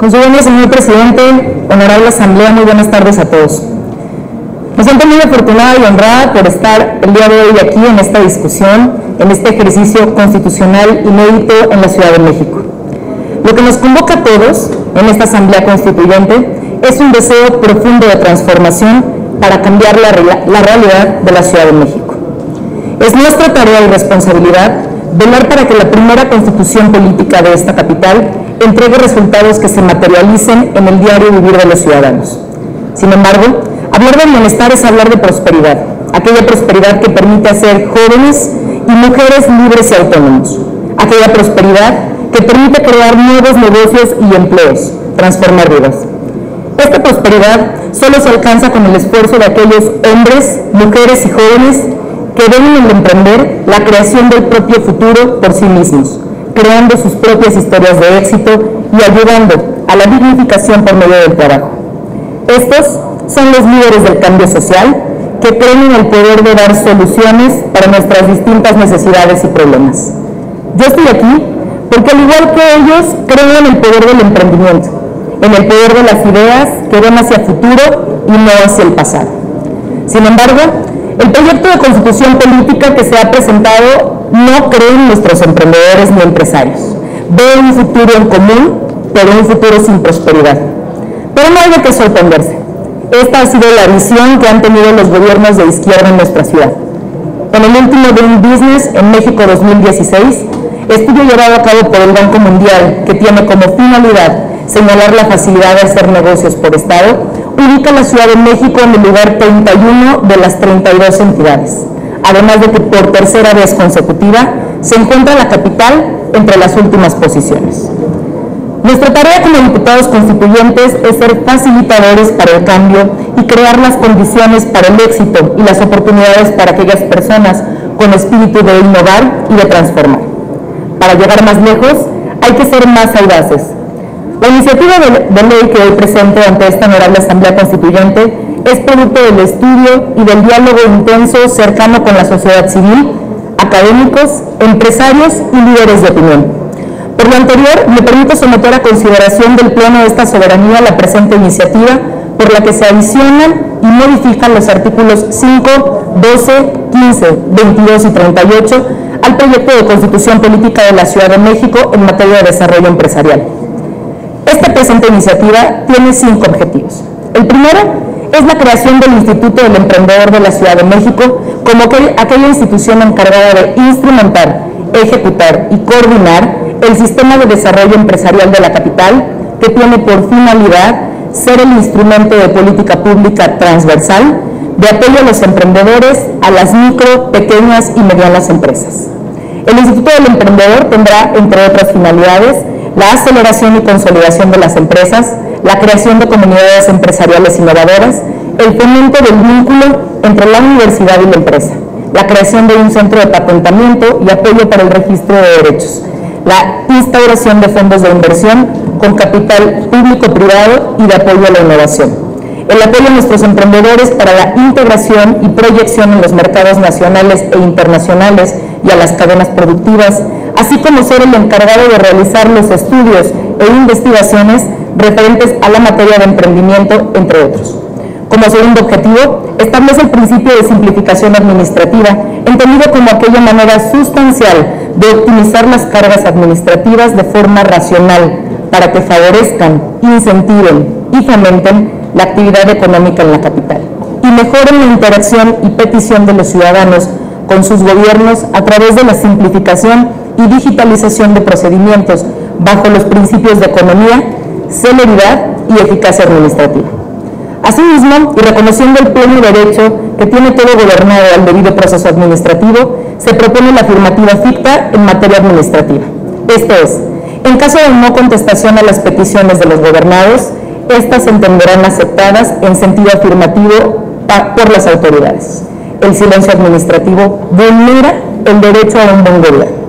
Con su venia, señor presidente, honorable asamblea, muy buenas tardes a todos. Me siento muy afortunada y honrada por estar el día de hoy aquí en esta discusión, en este ejercicio constitucional inédito en la Ciudad de México. Lo que nos convoca a todos en esta asamblea constituyente es un deseo profundo de transformación para cambiar la realidad de la Ciudad de México. Es nuestra tarea y responsabilidad velar para que la primera constitución política de esta capital entregue resultados que se materialicen en el diario vivir de los ciudadanos. Sin embargo, hablar de bienestar es hablar de prosperidad, aquella prosperidad que permite hacer jóvenes y mujeres libres y autónomos, aquella prosperidad que permite crear nuevos negocios y empleos, transformar vidas. Esta prosperidad solo se alcanza con el esfuerzo de aquellos hombres, mujeres y jóvenes que deben emprender la creación del propio futuro por sí mismos, creando sus propias historias de éxito y ayudando a la dignificación por medio del trabajo. Estos son los líderes del cambio social que creen en el poder de dar soluciones para nuestras distintas necesidades y problemas. Yo estoy aquí porque, al igual que ellos, creo en el poder del emprendimiento, en el poder de las ideas que ven hacia el futuro y no hacia el pasado. Sin embargo, el proyecto de constitución política que se ha presentado no cree en nuestros emprendedores ni empresarios. Ve un futuro en común, pero un futuro sin prosperidad. Pero no hay de qué sorprenderse. Esta ha sido la visión que han tenido los gobiernos de izquierda en nuestra ciudad. En el último Doing Business en México 2016, estudio llevado a cabo por el Banco Mundial, que tiene como finalidad señalar la facilidad de hacer negocios por estado, ubica a la Ciudad de México en el lugar 31 de las 32 entidades. Además de que por tercera vez consecutiva se encuentra la capital entre las últimas posiciones. Nuestra tarea como diputados constituyentes es ser facilitadores para el cambio y crear las condiciones para el éxito y las oportunidades para aquellas personas con espíritu de innovar y de transformar. Para llegar más lejos hay que ser más audaces. La iniciativa de ley que hoy presento ante esta honorable Asamblea Constituyente es producto del estudio y del diálogo intenso cercano con la sociedad civil, académicos, empresarios y líderes de opinión. Por lo anterior, me permito someter a consideración del Pleno de esta soberanía la presente iniciativa, por la que se adicionan y modifican los artículos 5, 12, 15, 22 y 38 al proyecto de Constitución Política de la Ciudad de México en materia de desarrollo empresarial. Esta presente iniciativa tiene 5 objetivos. El primero es la creación del Instituto del Emprendedor de la Ciudad de México como aquella institución encargada de instrumentar, ejecutar y coordinar el sistema de desarrollo empresarial de la capital, que tiene por finalidad ser el instrumento de política pública transversal de apoyo a los emprendedores, a las micro, pequeñas y medianas empresas. El Instituto del Emprendedor tendrá, entre otras finalidades, la aceleración y consolidación de las empresas, la creación de comunidades empresariales innovadoras, el fomento del vínculo entre la universidad y la empresa, la creación de un centro de patentamiento y apoyo para el registro de derechos, la instauración de fondos de inversión con capital público-privado y de apoyo a la innovación, el apoyo a nuestros emprendedores para la integración y proyección en los mercados nacionales e internacionales y a las cadenas productivas, así como ser el encargado de realizar los estudios e investigaciones referentes a la materia de emprendimiento, entre otros. Como segundo objetivo, establece el principio de simplificación administrativa, entendido como aquella manera sustancial de optimizar las cargas administrativas de forma racional para que favorezcan, incentiven y fomenten la actividad económica en la capital y mejoren la interacción y petición de los ciudadanos con sus gobiernos a través de la simplificación y digitalización de procedimientos bajo los principios de economía, celeridad y eficacia administrativa. Asimismo, y reconociendo el pleno derecho que tiene todo gobernado al debido proceso administrativo, se propone la afirmativa ficta en materia administrativa. Esto es, en caso de no contestación a las peticiones de los gobernados, estas se entenderán aceptadas en sentido afirmativo por las autoridades. El silencio administrativo vulnera el derecho a un buen gobierno.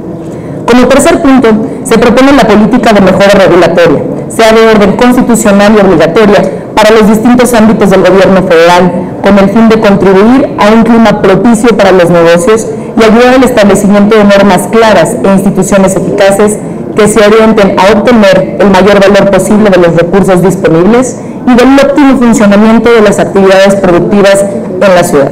Como tercer punto, se propone la política de mejora regulatoria, sea de orden constitucional y obligatoria para los distintos ámbitos del gobierno federal, con el fin de contribuir a un clima propicio para los negocios y ayudar al establecimiento de normas claras e instituciones eficaces que se orienten a obtener el mayor valor posible de los recursos disponibles y del óptimo funcionamiento de las actividades productivas en la ciudad.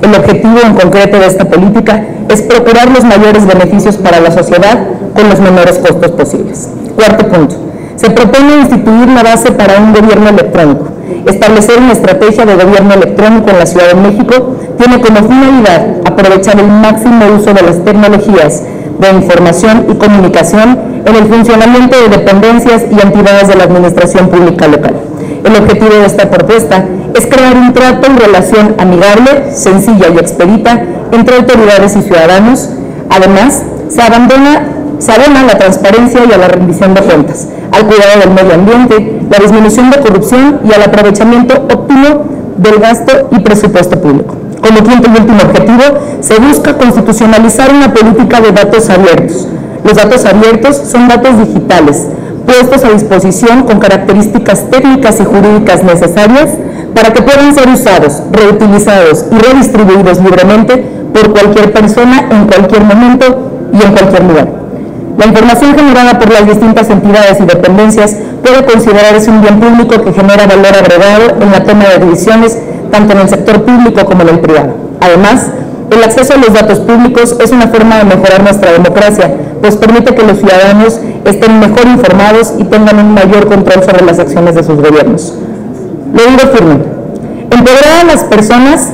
El objetivo en concreto de esta política es procurar los mayores beneficios para la sociedad con los menores costos posibles. Cuarto punto. Se propone instituir la base para un gobierno electrónico. Establecer una estrategia de gobierno electrónico en la Ciudad de México tiene como finalidad aprovechar el máximo uso de las tecnologías de información y comunicación en el funcionamiento de dependencias y entidades de la administración pública local. El objetivo de esta propuesta es crear un trato y relación amigable, sencilla y expedita entre autoridades y ciudadanos. Además, se abona a la transparencia y a la rendición de cuentas, al cuidado del medio ambiente, la disminución de corrupción y al aprovechamiento óptimo del gasto y presupuesto público. Como quinto y último objetivo, se busca constitucionalizar una política de datos abiertos. Los datos abiertos son datos digitales, puestos a disposición con características técnicas y jurídicas necesarias para que puedan ser usados, reutilizados y redistribuidos libremente por cualquier persona en cualquier momento y en cualquier lugar. La información generada por las distintas entidades y dependencias puede considerarse un bien público que genera valor agregado en la toma de decisiones tanto en el sector público como en el privado. Además, el acceso a los datos públicos es una forma de mejorar nuestra democracia, pues permite que los ciudadanos estén mejor informados y tengan un mayor control sobre las acciones de sus gobiernos. Lo digo firme: empoderar a las personas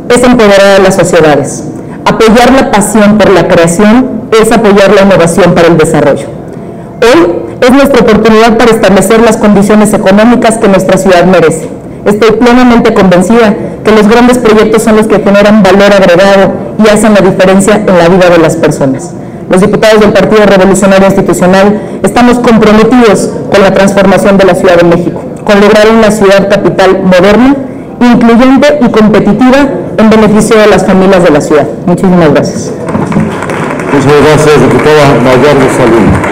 es empoderar a las sociedades. Apoyar la pasión por la creación es apoyar la innovación para el desarrollo. Hoy es nuestra oportunidad para establecer las condiciones económicas que nuestra ciudad merece. Estoy plenamente convencida que los grandes proyectos son los que generan valor agregado y hacen la diferencia en la vida de las personas. Los diputados del Partido Revolucionario Institucional estamos comprometidos con la transformación de la Ciudad de México, con lograr una ciudad capital moderna, incluyente y competitiva en beneficio de las familias de la ciudad. Muchísimas gracias. Muchas gracias, diputada Gallardo Salinas.